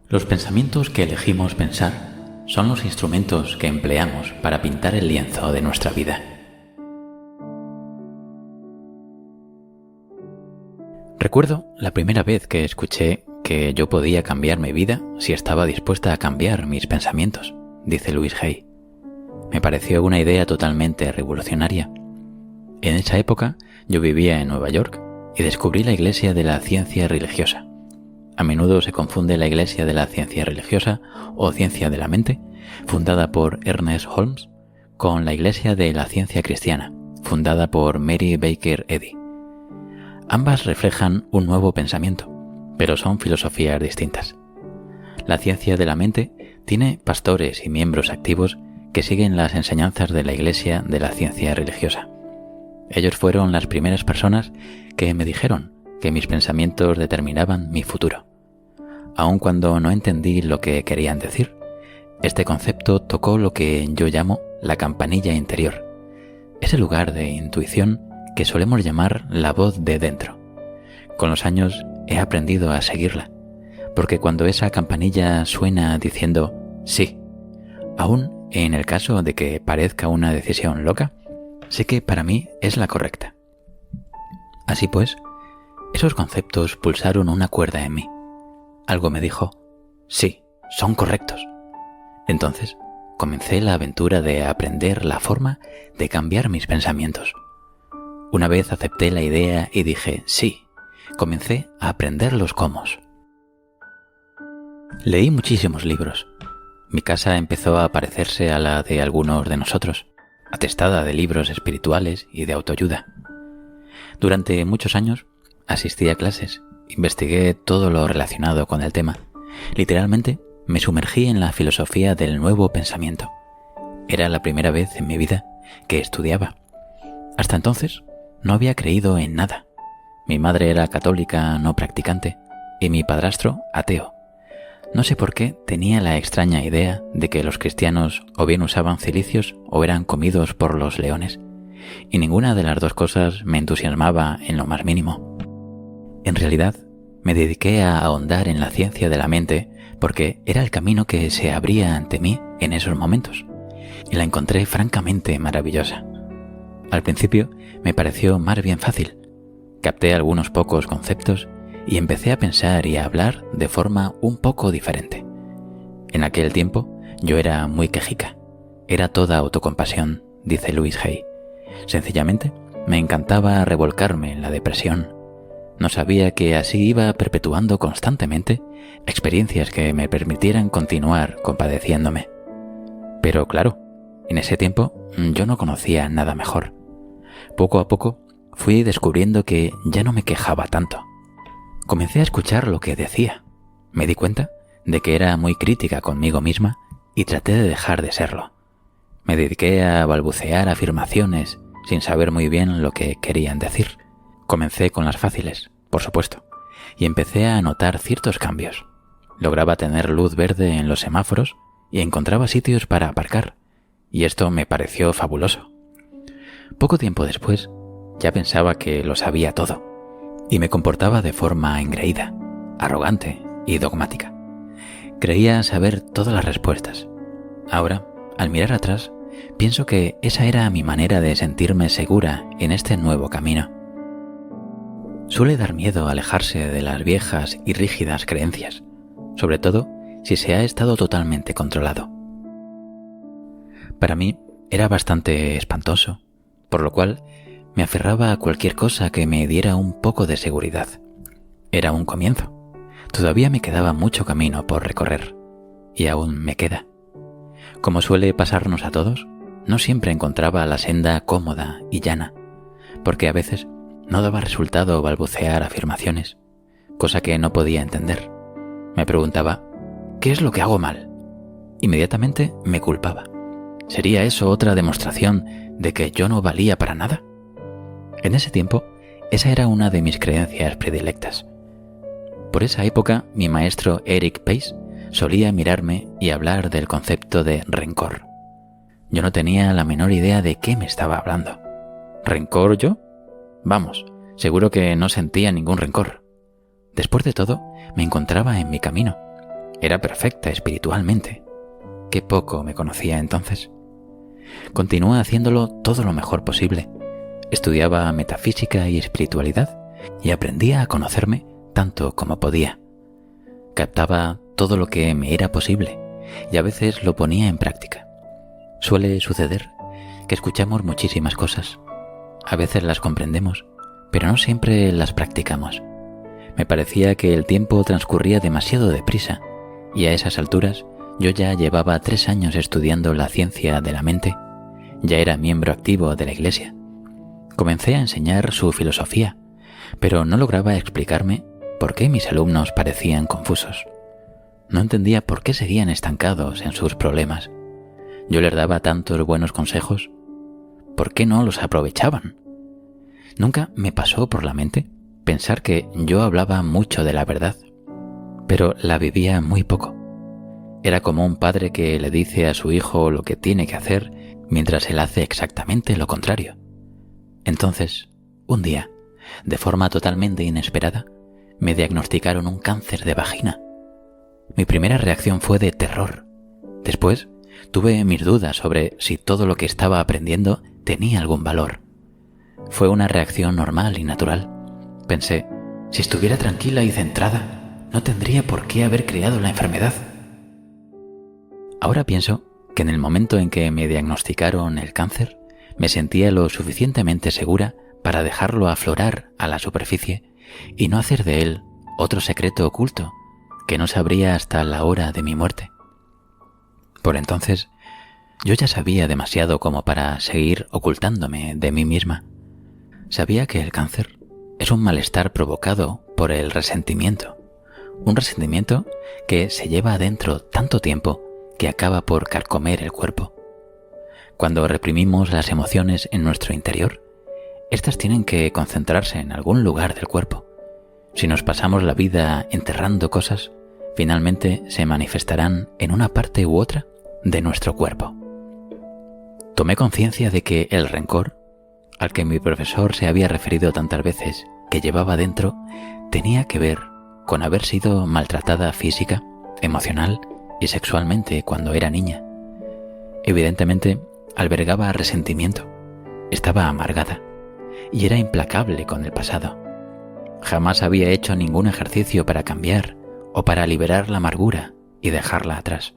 Los pensamientos que elegimos pensar son los instrumentos que empleamos para pintar el lienzo de nuestra vida. Recuerdo la primera vez que escuché que yo podía cambiar mi vida si estaba dispuesta a cambiar mis pensamientos, dice Louise Hay. Me pareció una idea totalmente revolucionaria. En esa época yo vivía en Nueva York y descubrí la Iglesia de la Ciencia Religiosa. A menudo se confunde la Iglesia de la Ciencia Religiosa o Ciencia de la Mente, fundada por Ernest Holmes, con la Iglesia de la Ciencia Cristiana, fundada por Mary Baker Eddy. Ambas reflejan un nuevo pensamiento, pero son filosofías distintas. La Ciencia de la Mente tiene pastores y miembros activos que siguen las enseñanzas de la Iglesia de la Ciencia Religiosa. Ellos fueron las primeras personas que me dijeron que mis pensamientos determinaban mi futuro. Aun cuando no entendí lo que querían decir, este concepto tocó lo que yo llamo la campanilla interior, ese lugar de intuición que solemos llamar la voz de dentro. Con los años he aprendido a seguirla, porque cuando esa campanilla suena diciendo sí, aun en el caso de que parezca una decisión loca, sé que para mí es la correcta. Así pues, esos conceptos pulsaron una cuerda en mí. Algo me dijo, sí, son correctos. Entonces, comencé la aventura de aprender la forma de cambiar mis pensamientos. Una vez acepté la idea y dije, sí, comencé a aprender los cómos. Leí muchísimos libros. Mi casa empezó a parecerse a la de algunos de nosotros, atestada de libros espirituales y de autoayuda. Durante muchos años asistí a clases, investigué todo lo relacionado con el tema. Literalmente, me sumergí en la filosofía del nuevo pensamiento. Era la primera vez en mi vida que estudiaba. Hasta entonces, no había creído en nada. Mi madre era católica no practicante y mi padrastro ateo. No sé por qué tenía la extraña idea de que los cristianos o bien usaban cilicios o eran comidos por los leones, y ninguna de las dos cosas me entusiasmaba en lo más mínimo. En realidad, me dediqué a ahondar en la ciencia de la mente porque era el camino que se abría ante mí en esos momentos, y la encontré francamente maravillosa. Al principio me pareció más bien fácil. Capté algunos pocos conceptos y empecé a pensar y a hablar de forma un poco diferente. En aquel tiempo yo era muy quejica. Era toda autocompasión, dice Louise Hay. Sencillamente me encantaba revolcarme en la depresión. No sabía que así iba perpetuando constantemente experiencias que me permitieran continuar compadeciéndome. Pero claro, en ese tiempo yo no conocía nada mejor. Poco a poco fui descubriendo que ya no me quejaba tanto. Comencé a escuchar lo que decía. Me di cuenta de que era muy crítica conmigo misma y traté de dejar de serlo. Me dediqué a balbucear afirmaciones sin saber muy bien lo que querían decir. Comencé con las fáciles, por supuesto, y empecé a notar ciertos cambios. Lograba tener luz verde en los semáforos y encontraba sitios para aparcar, y esto me pareció fabuloso. Poco tiempo después, ya pensaba que lo sabía todo, y me comportaba de forma engreída, arrogante y dogmática. Creía saber todas las respuestas. Ahora, al mirar atrás, pienso que esa era mi manera de sentirme segura en este nuevo camino. Suele dar miedo alejarse de las viejas y rígidas creencias, sobre todo si se ha estado totalmente controlado. Para mí era bastante espantoso, por lo cual me aferraba a cualquier cosa que me diera un poco de seguridad. Era un comienzo. Todavía me quedaba mucho camino por recorrer, y aún me queda. Como suele pasarnos a todos, no siempre encontraba la senda cómoda y llana, porque a veces no daba resultado balbucear afirmaciones, cosa que no podía entender. Me preguntaba, ¿qué es lo que hago mal? Inmediatamente me culpaba. ¿Sería eso otra demostración de que yo no valía para nada? En ese tiempo, esa era una de mis creencias predilectas. Por esa época, mi maestro Eric Pace solía mirarme y hablar del concepto de rencor. Yo no tenía la menor idea de qué me estaba hablando. ¿Rencor yo? Vamos, seguro que no sentía ningún rencor. Después de todo, me encontraba en mi camino, Era perfecta espiritualmente. Qué poco me conocía entonces. Continué haciéndolo todo lo mejor posible. Estudiaba metafísica y espiritualidad y aprendía a conocerme tanto como podía. Captaba todo lo que me era posible y a veces lo ponía en práctica. Suele suceder que escuchamos muchísimas cosas. A veces las comprendemos, pero no siempre las practicamos. Me parecía que el tiempo transcurría demasiado deprisa y a esas alturas yo ya llevaba 3 años estudiando la ciencia de la mente. Ya era miembro activo de la Iglesia. Comencé a enseñar su filosofía, pero no lograba explicarme por qué mis alumnos parecían confusos. No entendía por qué seguían estancados en sus problemas. Yo les daba tantos buenos consejos. ¿Por qué no los aprovechaban? Nunca me pasó por la mente pensar que yo hablaba mucho de la verdad, pero la vivía muy poco. Era como un padre que le dice a su hijo lo que tiene que hacer mientras él hace exactamente lo contrario. Entonces, un día, de forma totalmente inesperada, me diagnosticaron un cáncer de vagina. Mi primera reacción fue de terror. Después, tuve mis dudas sobre si todo lo que estaba aprendiendo tenía algún valor. Fue una reacción normal y natural. Pensé, si estuviera tranquila y centrada, no tendría por qué haber creado la enfermedad. Ahora pienso que en el momento en que me diagnosticaron el cáncer, me sentía lo suficientemente segura para dejarlo aflorar a la superficie y no hacer de él otro secreto oculto que no sabría hasta la hora de mi muerte. Por entonces, yo ya sabía demasiado como para seguir ocultándome de mí misma. Sabía que el cáncer es un malestar provocado por el resentimiento, un resentimiento que se lleva adentro tanto tiempo que acaba por carcomer el cuerpo. Cuando reprimimos las emociones en nuestro interior, estas tienen que concentrarse en algún lugar del cuerpo. Si nos pasamos la vida enterrando cosas, finalmente se manifestarán en una parte u otra de nuestro cuerpo. Tomé conciencia de que el rencor, al que mi profesor se había referido tantas veces, que llevaba dentro, tenía que ver con haber sido maltratada física, emocional y sexualmente cuando era niña. Evidentemente, albergaba resentimiento, estaba amargada y era implacable con el pasado. Jamás había hecho ningún ejercicio para cambiar o para liberar la amargura y dejarla atrás.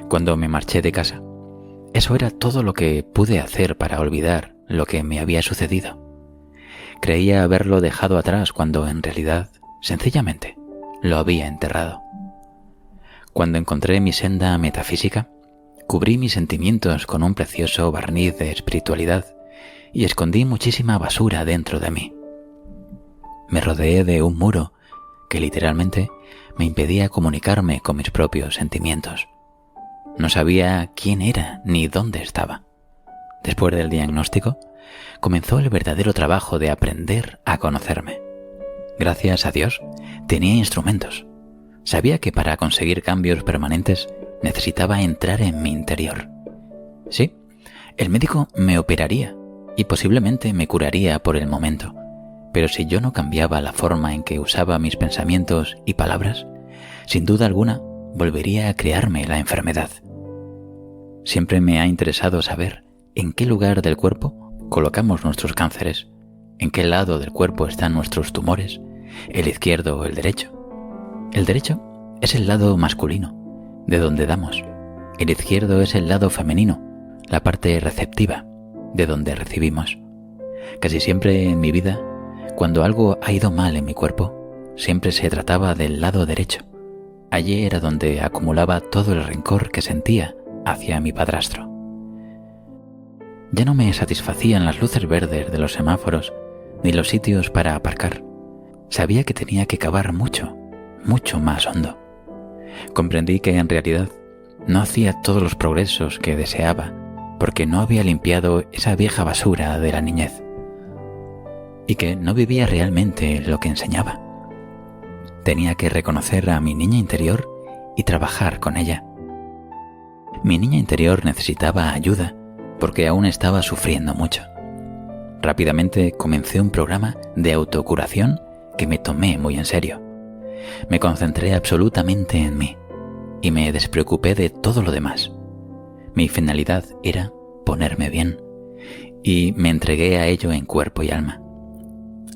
Cuando me marché de casa, eso era todo lo que pude hacer para olvidar lo que me había sucedido. Creía haberlo dejado atrás cuando en realidad, sencillamente, lo había enterrado. Cuando encontré mi senda metafísica, cubrí mis sentimientos con un precioso barniz de espiritualidad y escondí muchísima basura dentro de mí. Me rodeé de un muro que literalmente me impedía comunicarme con mis propios sentimientos. No sabía quién era ni dónde estaba. Después del diagnóstico, comenzó el verdadero trabajo de aprender a conocerme. Gracias a Dios, tenía instrumentos. Sabía que para conseguir cambios permanentes necesitaba entrar en mi interior. Sí, el médico me operaría y posiblemente me curaría por el momento, pero si yo no cambiaba la forma en que usaba mis pensamientos y palabras, sin duda alguna volvería a crearme la enfermedad. Siempre me ha interesado saber en qué lugar del cuerpo colocamos nuestros cánceres, en qué lado del cuerpo están nuestros tumores, el izquierdo o el derecho. El derecho es el lado masculino, de donde damos. El izquierdo es el lado femenino, la parte receptiva, de donde recibimos. Casi siempre en mi vida, cuando algo ha ido mal en mi cuerpo, siempre se trataba del lado derecho. Allí era donde acumulaba todo el rencor que sentía hacia mi padrastro. Ya no me satisfacían las luces verdes de los semáforos ni los sitios para aparcar. Sabía que tenía que cavar mucho, mucho más hondo. Comprendí que en realidad no hacía todos los progresos que deseaba porque no había limpiado esa vieja basura de la niñez y que no vivía realmente lo que enseñaba. Tenía que reconocer a mi niña interior y trabajar con ella. Mi niña interior necesitaba ayuda porque aún estaba sufriendo mucho. Rápidamente comencé un programa de autocuración que me tomé muy en serio. Me concentré absolutamente en mí y me despreocupé de todo lo demás. Mi finalidad era ponerme bien y me entregué a ello en cuerpo y alma.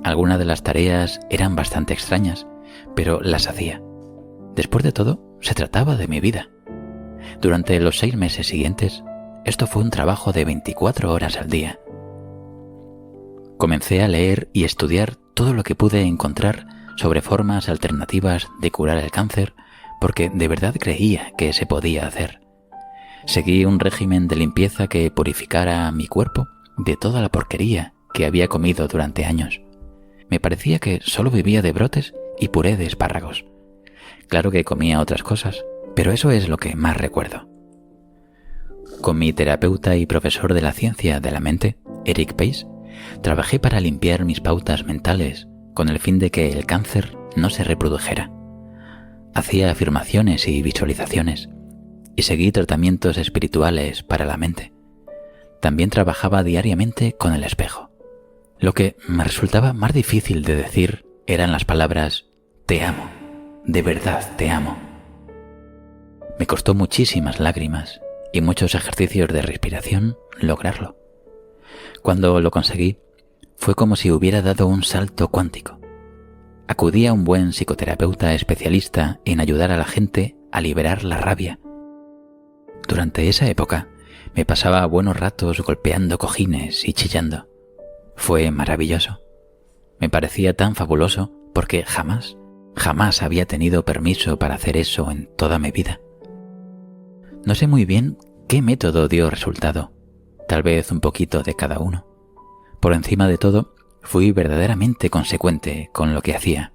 Algunas de las tareas eran bastante extrañas, pero las hacía. Después de todo, se trataba de mi vida. Durante los 6 meses siguientes, esto fue un trabajo de 24 horas al día. Comencé a leer y estudiar todo lo que pude encontrar sobre formas alternativas de curar el cáncer, porque de verdad creía que se podía hacer. Seguí un régimen de limpieza que purificara mi cuerpo de toda la porquería que había comido durante años. Me parecía que solo vivía de brotes y puré de espárragos. Claro que comía otras cosas, pero eso es lo que más recuerdo. Con mi terapeuta y profesor de la ciencia de la mente, Eric Pace, trabajé para limpiar mis pautas mentales con el fin de que el cáncer no se reprodujera. Hacía afirmaciones y visualizaciones y seguí tratamientos espirituales para la mente. También trabajaba diariamente con el espejo. Lo que me resultaba más difícil de decir eran las palabras «te amo, de verdad te amo». Me costó muchísimas lágrimas y muchos ejercicios de respiración lograrlo. Cuando lo conseguí, fue como si hubiera dado un salto cuántico. Acudí a un buen psicoterapeuta especialista en ayudar a la gente a liberar la rabia. Durante esa época, me pasaba buenos ratos golpeando cojines y chillando. Fue maravilloso. Me parecía tan fabuloso porque jamás había tenido permiso para hacer eso en toda mi vida. No sé muy bien qué método dio resultado, tal vez un poquito de cada uno. Por encima de todo, fui verdaderamente consecuente con lo que hacía.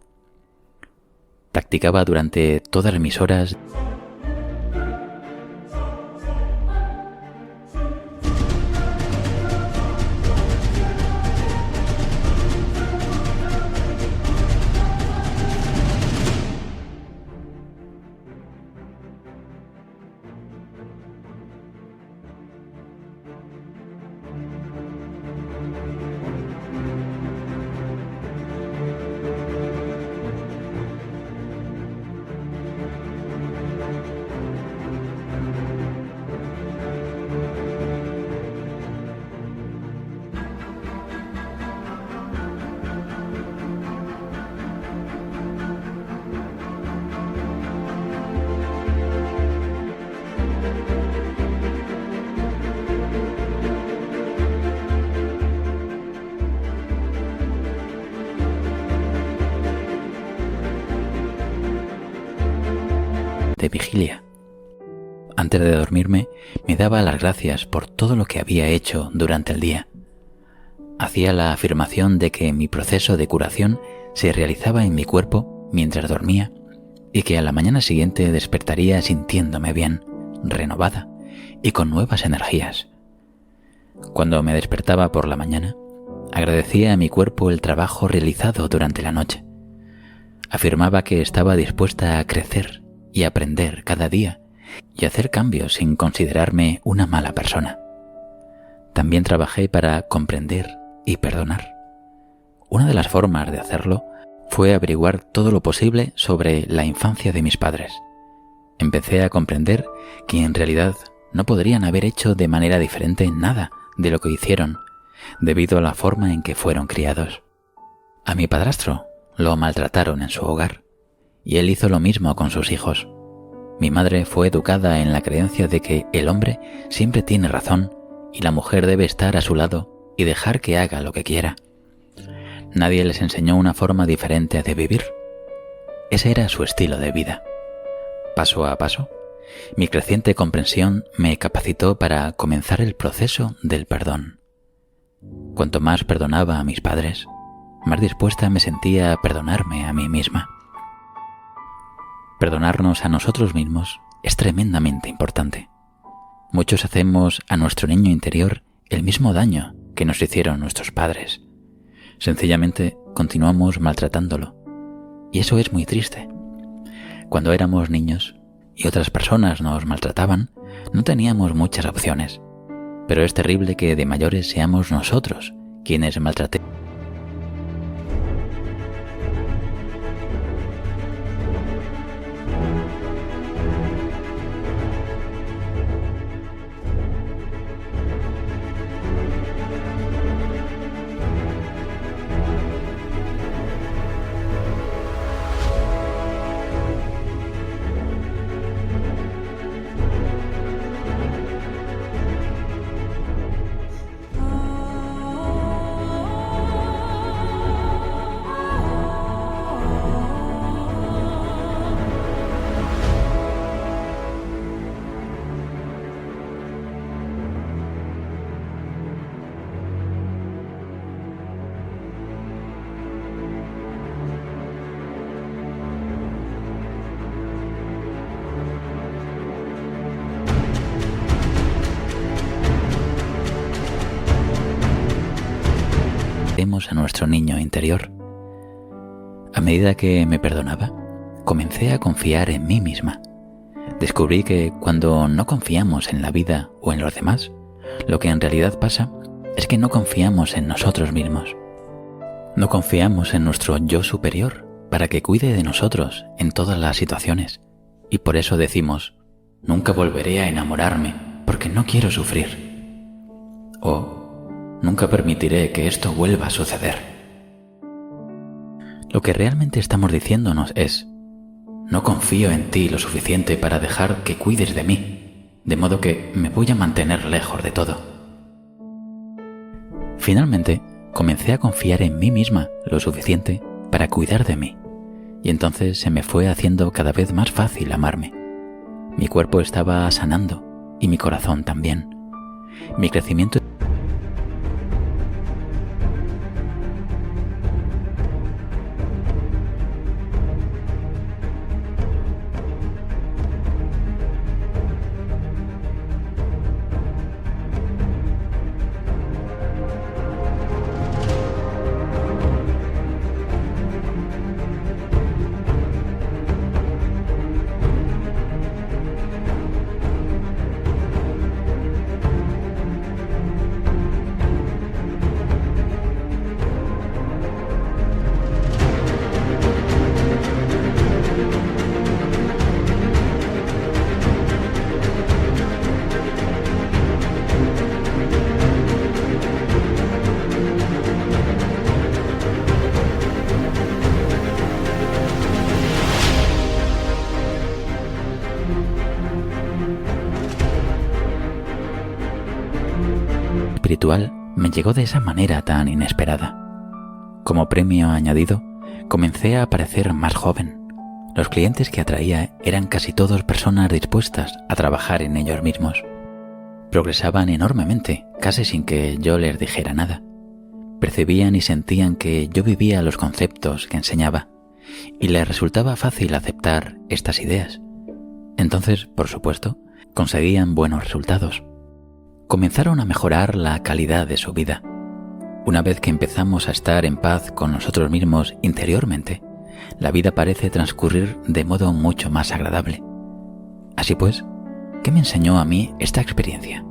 Practicaba durante todas mis horas de vigilia. Antes de dormirme, me daba las gracias por todo lo que había hecho durante el día. Hacía la afirmación de que mi proceso de curación se realizaba en mi cuerpo mientras dormía y que a la mañana siguiente despertaría sintiéndome bien, renovada y con nuevas energías. Cuando me despertaba por la mañana, agradecía a mi cuerpo el trabajo realizado durante la noche. Afirmaba que estaba dispuesta a crecer y aprender cada día y hacer cambios sin considerarme una mala persona. También trabajé para comprender y perdonar. Una de las formas de hacerlo fue averiguar todo lo posible sobre la infancia de mis padres. Empecé a comprender que en realidad no podrían haber hecho de manera diferente nada de lo que hicieron, debido a la forma en que fueron criados. A mi padrastro lo maltrataron en su hogar, y él hizo lo mismo con sus hijos. Mi madre fue educada en la creencia de que el hombre siempre tiene razón y la mujer debe estar a su lado y dejar que haga lo que quiera. Nadie les enseñó una forma diferente de vivir. Ese era su estilo de vida. Paso a paso, mi creciente comprensión me capacitó para comenzar el proceso del perdón. Cuanto más perdonaba a mis padres, más dispuesta me sentía a perdonarme a mí misma. Perdonarnos a nosotros mismos es tremendamente importante. Muchos hacemos a nuestro niño interior el mismo daño que nos hicieron nuestros padres. Sencillamente continuamos maltratándolo. Y eso es muy triste. Cuando éramos niños y otras personas nos maltrataban, no teníamos muchas opciones. Pero es terrible que de mayores seamos nosotros quienes maltratemos. confiamos en nuestro niño interior. A medida que me perdonaba, comencé a confiar en mí misma. Descubrí que cuando no confiamos en la vida o en los demás, lo que en realidad pasa es que no confiamos en nosotros mismos. No confiamos en nuestro yo superior para que cuide de nosotros en todas las situaciones. Y por eso decimos, nunca volveré a enamorarme porque no quiero sufrir. O nunca permitiré que esto vuelva a suceder. Lo que realmente estamos diciéndonos es, no confío en ti lo suficiente para dejar que cuides de mí, de modo que me voy a mantener lejos de todo. Finalmente, comencé a confiar en mí misma lo suficiente para cuidar de mí, y entonces se me fue haciendo cada vez más fácil amarme. Mi cuerpo estaba sanando y mi corazón también. Mi crecimiento espiritual me llegó de esa manera tan inesperada. Como premio añadido, comencé a parecer más joven. Los clientes que atraía eran casi todos personas dispuestas a trabajar en ellos mismos. Progresaban enormemente, casi sin que yo les dijera nada. Percibían y sentían que yo vivía los conceptos que enseñaba, y les resultaba fácil aceptar estas ideas. Entonces, por supuesto, conseguían buenos resultados. Comenzaron a mejorar la calidad de su vida. Una vez que empezamos a estar en paz con nosotros mismos interiormente, la vida parece transcurrir de modo mucho más agradable. Así pues, ¿qué me enseñó a mí esta experiencia?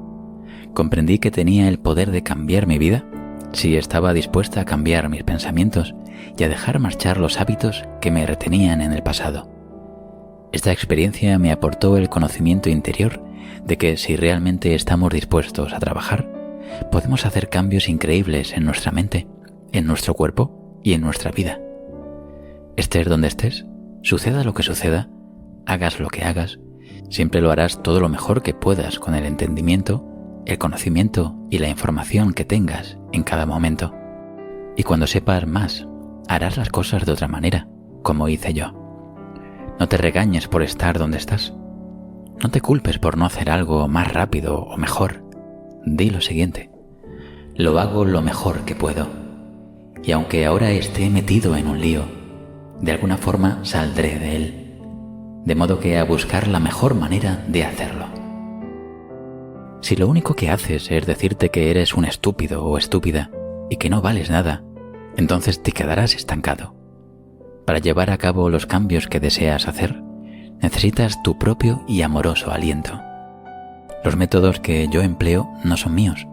Comprendí que tenía el poder de cambiar mi vida si estaba dispuesta a cambiar mis pensamientos y a dejar marchar los hábitos que me retenían en el pasado. Esta experiencia me aportó el conocimiento interior de que si realmente estamos dispuestos a trabajar, podemos hacer cambios increíbles en nuestra mente, en nuestro cuerpo y en nuestra vida. Estés donde estés, suceda lo que suceda, hagas lo que hagas, siempre lo harás todo lo mejor que puedas con el entendimiento, el conocimiento y la información que tengas en cada momento. Y cuando sepas más, harás las cosas de otra manera, como hice yo. No te regañes por estar donde estás. No te culpes por no hacer algo más rápido o mejor. Di lo siguiente: lo hago lo mejor que puedo, y aunque ahora esté metido en un lío, de alguna forma saldré de él, de modo que a buscar la mejor manera de hacerlo. Si lo único que haces es decirte que eres un estúpido o estúpida y que no vales nada, entonces te quedarás estancado. Para llevar a cabo los cambios que deseas hacer, necesitas tu propio y amoroso aliento. Los métodos que yo empleo no son míos.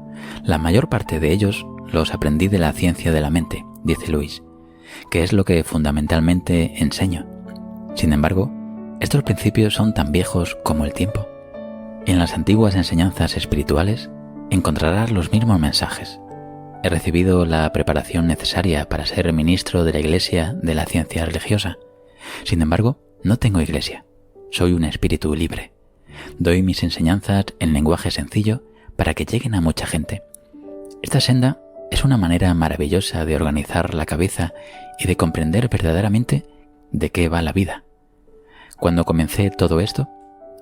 La mayor parte de ellos los aprendí de la ciencia de la mente, dice Luis, que es lo que fundamentalmente enseño. Sin embargo, estos principios son tan viejos como el tiempo. En las antiguas enseñanzas espirituales encontrarás los mismos mensajes. He recibido la preparación necesaria para ser ministro de la Iglesia de la ciencia religiosa. Sin embargo, no tengo iglesia. Soy un espíritu libre. Doy mis enseñanzas en lenguaje sencillo para que lleguen a mucha gente. Esta senda es una manera maravillosa de organizar la cabeza y de comprender verdaderamente de qué va la vida. Cuando comencé todo esto,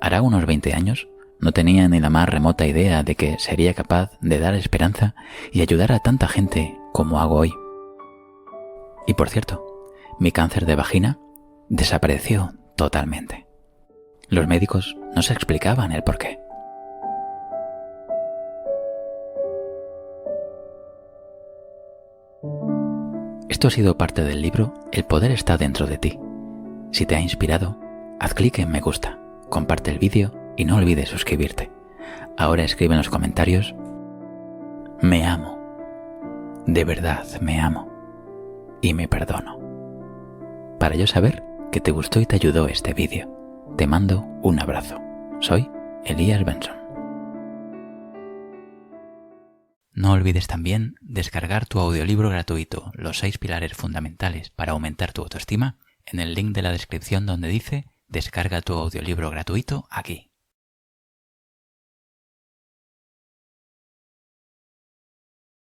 hará unos 20 años, no tenía ni la más remota idea de que sería capaz de dar esperanza y ayudar a tanta gente como hago hoy. Y por cierto, mi cáncer de vagina desapareció totalmente. Los médicos no se explicaban el porqué. Esto ha sido parte del libro El poder está dentro de ti. Si te ha inspirado, haz clic en me gusta, comparte el vídeo y no olvides suscribirte. Ahora escribe en los comentarios: me amo, de verdad me amo y me perdono. Para yo saber que te gustó y te ayudó este vídeo, te mando un abrazo. Soy Elías Benson. No olvides también descargar tu audiolibro gratuito, Los 6 pilares fundamentales para aumentar tu autoestima, en el link de la descripción donde dice: descarga tu audiolibro gratuito aquí.